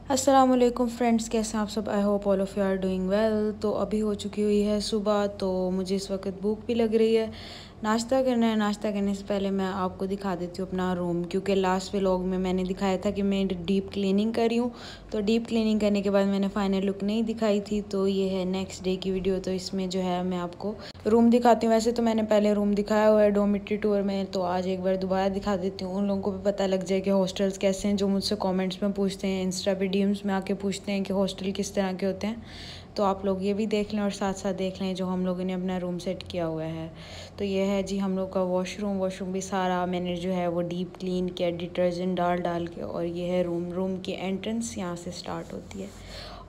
अस्सलामुअलैकुम फ्रेंड्स, कैसे हैं आप सब। I hope all of you are doing well. तो अभी हो चुकी हुई है सुबह, तो मुझे इस वक्त भूख भी लग रही है। नाश्ता करना है। नाश्ता करने से पहले मैं आपको दिखा देती हूँ अपना रूम, क्योंकि लास्ट व्लॉग में मैंने दिखाया था कि मैं डीप क्लीनिंग कर रही हूँ। तो डीप क्लीनिंग करने के बाद मैंने फाइनल लुक नहीं दिखाई थी, तो ये है नेक्स्ट डे की वीडियो। तो इसमें जो है मैं आपको रूम दिखाती हूँ। वैसे तो मैंने पहले रूम दिखाया हुआ है डॉर्मिटरी टूर में, तो आज एक बार दोबारा दिखा देती हूँ। उन लोगों को भी पता लग जाए कि हॉस्टल्स कैसे हैं, जो मुझसे कमेंट्स में पूछते हैं, इंस्टा पे डीएम्स में आके पूछते हैं कि हॉस्टल किस तरह के होते हैं। तो आप लोग ये भी देख लें और साथ साथ देख लें जो हम लोगों ने अपना रूम सेट किया हुआ है। तो ये है जी हम लोग का वॉशरूम भी सारा मैंने जो है वो डीप क्लीन किया डिटर्जेंट डाल डाल के। और ये है रूम की एंट्रेंस यहाँ से स्टार्ट होती है।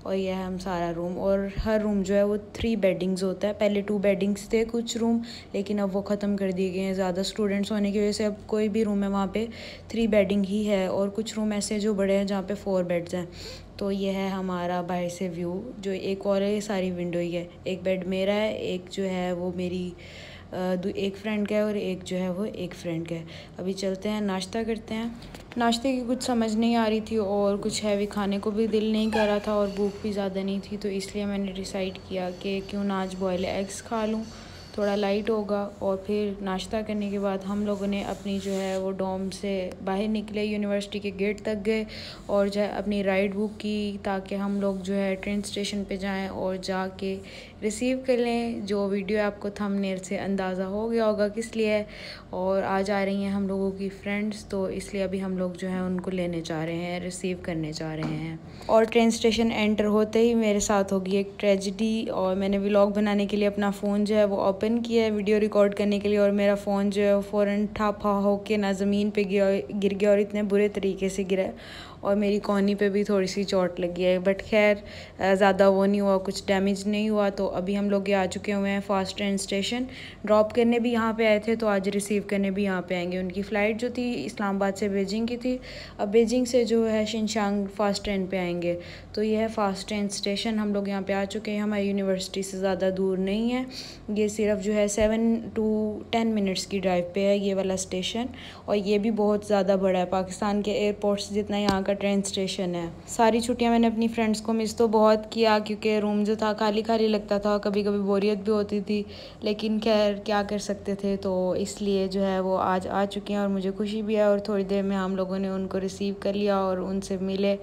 और यह है हम सारा रूम। और हर रूम जो है वो 3 बेडिंग्स होता है। पहले 2 बेडिंग्स थे कुछ रूम, लेकिन अब वो ख़त्म कर दिए गए हैं। ज़्यादा स्टूडेंट्स होने की वजह से अब कोई भी रूम है वहाँ पे 3 बेडिंग ही है। और कुछ रूम ऐसे जो बड़े हैं जहाँ पे 4 बेड्स हैं। तो ये है हमारा बाहर से व्यू। जो एक और है, ये सारी विंडो ही है। एक बेड मेरा है, एक जो है वो मेरी एक फ्रेंड का है, और एक जो है वो एक फ्रेंड का है। अभी चलते हैं नाश्ता करते हैं। नाश्ते की कुछ समझ नहीं आ रही थी और कुछ हैवी खाने को भी दिल नहीं कर रहा था और भूख भी ज़्यादा नहीं थी, तो इसलिए मैंने डिसाइड किया कि क्यों ना आज बॉयल एग्स खा लूँ, थोड़ा लाइट होगा। और फिर नाश्ता करने के बाद हम लोगों ने अपनी जो है वो डॉम से बाहर निकले, यूनिवर्सिटी के गेट तक गए और जो है अपनी राइड बुक की, ताकि हम लोग जो है ट्रेन स्टेशन पे जाएं और जाके रिसीव कर लें। जो वीडियो आपको थंबनेल से अंदाज़ा हो गया होगा किस लिए है। और आज आ रही हैं हम लोगों की फ्रेंड्स, तो इसलिए अभी हम लोग जो है उनको लेने जा रहे हैं, रिसीव करने जा रहे हैं। और ट्रेन स्टेशन एंटर होते ही मेरे साथ होगी एक ट्रेजिडी। और मैंने व्लॉग बनाने के लिए अपना फ़ोन जो है वो ओपन किया है वीडियो रिकॉर्ड करने के लिए, और मेरा फ़ोन जो है फ़ौरन ठापा होके ना ज़मीन पे गिर गया, और इतने बुरे तरीके से गिरा, और मेरी कोहनी पे भी थोड़ी सी चोट लगी है। बट खैर ज़्यादा वो नहीं हुआ, कुछ डैमेज नहीं हुआ। तो अभी हम लोग ये आ चुके हुए हैं फास्ट ट्रेन स्टेशन। ड्रॉप करने भी यहाँ पे आए थे, तो आज रिसीव करने भी यहाँ पे आएंगे। उनकी फ़्लाइट जो थी इस्लामाबाद से बीजिंग की थी, अब बीजिंग से जो है शिनचांग फास्ट ट्रेन पे आएंगे। तो ये है फास्ट ट्रेन स्टेशन। हम लोग यहाँ पे आ चुके हैं। हमारी यूनिवर्सिटी से ज़्यादा दूर नहीं है, ये सिर्फ जो है 7 to 10 मिनट्स की ड्राइव पे है ये वाला स्टेशन। और ये भी बहुत ज़्यादा बड़ा है, पाकिस्तान के एयरपोर्ट्स जितना यहाँ का ट्रेन स्टेशन है। सारी छुट्टियाँ मैंने अपनी फ्रेंड्स को मिस तो बहुत किया, क्योंकि रूम जो था खाली खाली लगता था, कभी कभी बोरियत भी होती थी, लेकिन खैर क्या कर सकते थे। तो इसलिए जो है वो आज आ चुके हैं और मुझे खुशी भी है। और थोड़ी देर में हम लोगों ने उनको रिसीव कर लिया और उनसे मिले,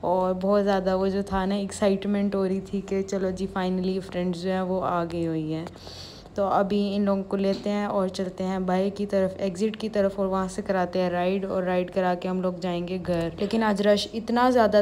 और बहुत ज़्यादा वो जो था ना एक्साइटमेंट हो रही थी कि चलो जी फाइनली फ्रेंड्स जो हैं वो आ गई हुई हैं। तो अभी इन लोगों को लेते हैं और चलते हैं बाहर की तरफ, एग्ज़िट की तरफ, और वहाँ से कराते हैं राइड, और राइड करा के हम लोग जाएंगे घर। लेकिन आज रश इतना ज़्यादा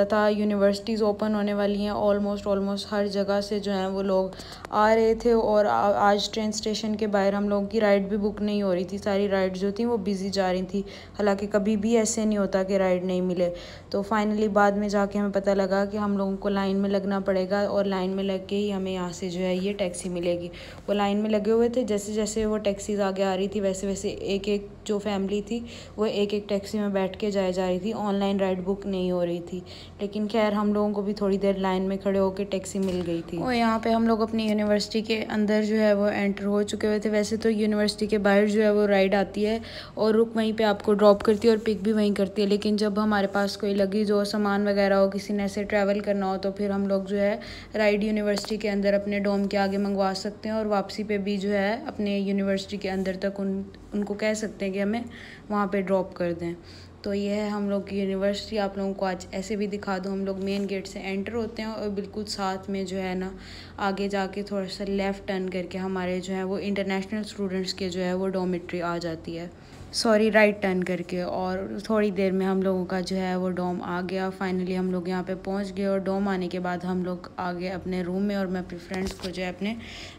था। यूनिवर्सिटीज़ ओपन होने वाली हैं, ऑलमोस्ट हर जगह से जो हैं वो लोग आ रहे थे। और आज ट्रेन स्टेशन के बाहर हम लोगों की राइड भी बुक नहीं हो रही थी। सारी राइड जो थी वो बिज़ी जा रही थी, हालांकि कभी भी ऐसे नहीं होता कि राइड नहीं मिले। तो फाइनली बाद में जाके हमें पता लगा कि हम लोगों को लाइन में लगना पड़ेगा, और लाइन में लग के ही हमें यहाँ से जो है ये टैक्सी मिलेगी। वो लाइन में लगे हुए थे, जैसे जैसे वो टैक्सीज़ आगे आ रही थी वैसे वैसे एक एक जो फैमिली थी वो एक एक टैक्सी में बैठ के जा रही थी। ऑनलाइन राइड बुक नहीं हो रही थी, लेकिन खैर हम लोगों को भी थोड़ी देर लाइन में खड़े होकर टैक्सी मिल गई थी। और यहाँ पे हम लोग अपनी यूनिवर्सिटी के अंदर जो है वो एंटर हो चुके हुए थे। वैसे तो यूनिवर्सिटी के बाहर जो है वो राइड आती है और रुक वहीं पे आपको ड्रॉप करती है और पिक भी वहीं करती है, लेकिन जब हमारे पास कोई लगेज हो, सामान वगैरह हो, किसी ने ऐसे ट्रैवल करना हो, तो फिर हम लोग जो है राइड यूनिवर्सिटी के अंदर अपने डोम के आगे मंगवा सकते हैं, और वापसी पे भी जो है अपने यूनिवर्सिटी के अंदर तक उनको कह सकते हैं कि हमें वहाँ पे ड्रॉप कर दें। तो ये है हम लोग की यूनिवर्सिटी। आप लोगों को आज ऐसे भी दिखा दूँ। हम लोग मेन गेट से एंटर होते हैं और बिल्कुल साथ में जो है ना आगे जाके थोड़ा सा लेफ़्ट टर्न करके हमारे जो है वो इंटरनेशनल स्टूडेंट्स के जो है वो डॉर्मिट्री आ जाती है, सॉरी राइट टर्न करके। और थोड़ी देर में हम लोगों का जो है वो डोम आ गया। फाइनली हम लोग यहाँ पे पहुँच गए, और डोम आने के बाद हम लोग आ गए अपने रूम में, और मैं अपने फ्रेंड्स को जो है अपने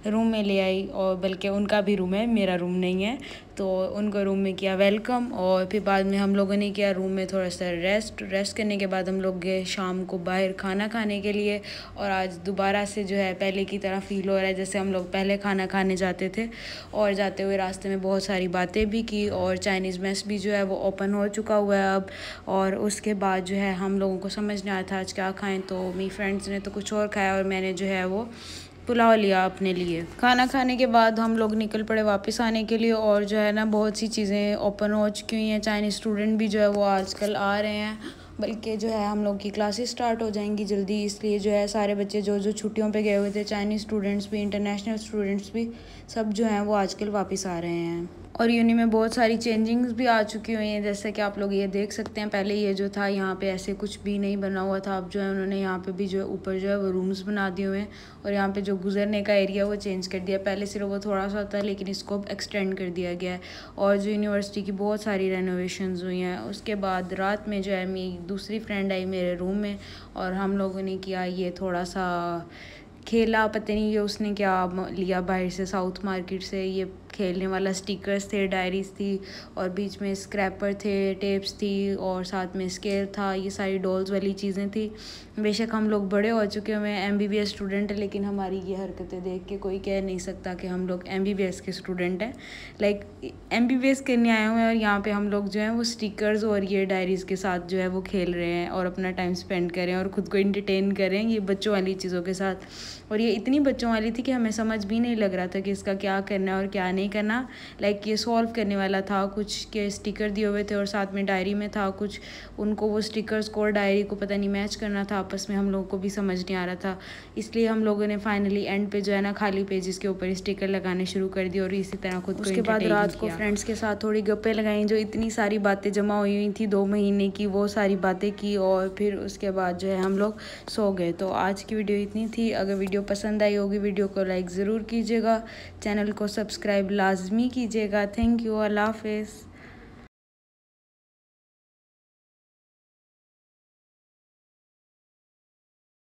रूम में ले आई। और बल्कि उनका भी रूम है, मेरा रूम नहीं है, तो उनको रूम में किया वेलकम। और फिर बाद में हम लोगों ने किया रूम में थोड़ा सा रेस्ट करने के बाद हम लोग गए शाम को बाहर खाना खाने के लिए। और आज दोबारा से जो है पहले की तरह फ़ील हो रहा है जैसे हम लोग पहले खाना खाने जाते थे। और जाते हुए रास्ते में बहुत सारी बातें भी की, और चाइनीज़ मेस भी जो है वो ओपन हो चुका हुआ है अब। और उसके बाद जो है हम लोगों को समझ नहीं आया था आज क्या खाएं, तो मेरी फ्रेंड्स ने तो कुछ और खाया और मैंने जो है वो पुलाव लिया अपने लिए। खाना खाने के बाद हम लोग निकल पड़े वापस आने के लिए, और जो है ना बहुत सी चीज़ें ओपन हो चुकी हुई हैं। चाइनीज़ स्टूडेंट भी जो है वो आजकल आ रहे हैं, बल्कि जो है हम लोग की क्लासेस स्टार्ट हो जाएंगी जल्दी, इसलिए जो है सारे बच्चे जो जो छुट्टियों पे गए हुए थे, चाइनीज़ स्टूडेंट्स भी, इंटरनेशनल स्टूडेंट्स भी, सब जो हैं वो आजकल वापस आ रहे हैं। और यूनी में बहुत सारी चेंजिंग्स भी आ चुकी हुई हैं, जैसे कि आप लोग ये देख सकते हैं। पहले ये जो था यहाँ पे ऐसे कुछ भी नहीं बना हुआ था, अब जो है उन्होंने यहाँ पे भी जो है ऊपर जो है वो रूम्स बना दिए हुए हैं, और यहाँ पे जो गुजरने का एरिया वो चेंज कर दिया। पहले सिर्फ वो थोड़ा सा था, लेकिन इसको अब एक्सटेंड कर दिया गया है। और जो यूनिवर्सिटी की बहुत सारी रेनोवेशंस हुई हैं। उसके बाद रात में जो है मेरी दूसरी फ्रेंड आई मेरे रूम में, और हम लोगों ने किया ये थोड़ा सा खेला, पता नहीं ये उसने क्या लिया बाहर से, साउथ मार्केट से, ये खेलने वाला स्टिकर्स थे, डायरीज थी, और बीच में स्क्रैपर थे, टेप्स थी, और साथ में स्केल था। ये सारी डॉल्स वाली चीज़ें थी। बेशक हम लोग बड़े हो चुके हुए हैं, MBBS स्टूडेंट है, लेकिन हमारी ये हरकतें देख के कोई कह नहीं सकता कि हम लोग MBBS के स्टूडेंट हैं। लाइक MBBS करने आए हुए हैं, और यहाँ पे हम लोग जो हैं वो स्टिकर्स और ये डायरीज़ के साथ जो है वो खेल रहे हैं और अपना टाइम स्पेंड करें और ख़ुद को इंटरटेन करें ये बच्चों वाली चीज़ों के साथ। और ये इतनी बच्चों वाली थी कि हमें समझ भी नहीं लग रहा था कि इसका क्या करना है और क्या नहीं करना। लाइक ये सॉल्व करने वाला था, कुछ के स्टिकर दिए हुए थे और साथ में डायरी में था कुछ, उनको वो स्टिकर्स को और डायरी को पता नहीं मैच करना था आपस में, हम लोगों को भी समझ नहीं आ रहा था। इसलिए हम लोगों ने फाइनली एंड पे जो है ना खाली पेजेस के ऊपर स्टिकर लगाने शुरू कर दिए, और इसी तरह खुद को उसके बाद रात को फ्रेंड्स के साथ थोड़ी गप्पे लगाई, जो इतनी सारी बातें जमा हुई थी 2 महीने की, वो सारी बातें की, और फिर उसके बाद जो है हम लोग सो गए। तो आज की वीडियो इतनी थी। अगर वीडियो पसंद आई होगी, वीडियो को लाइक ज़रूर कीजिएगा, चैनल को सब्सक्राइब लाजमी कीजिएगा। थैंक यू, अल्लाह हाफिज़।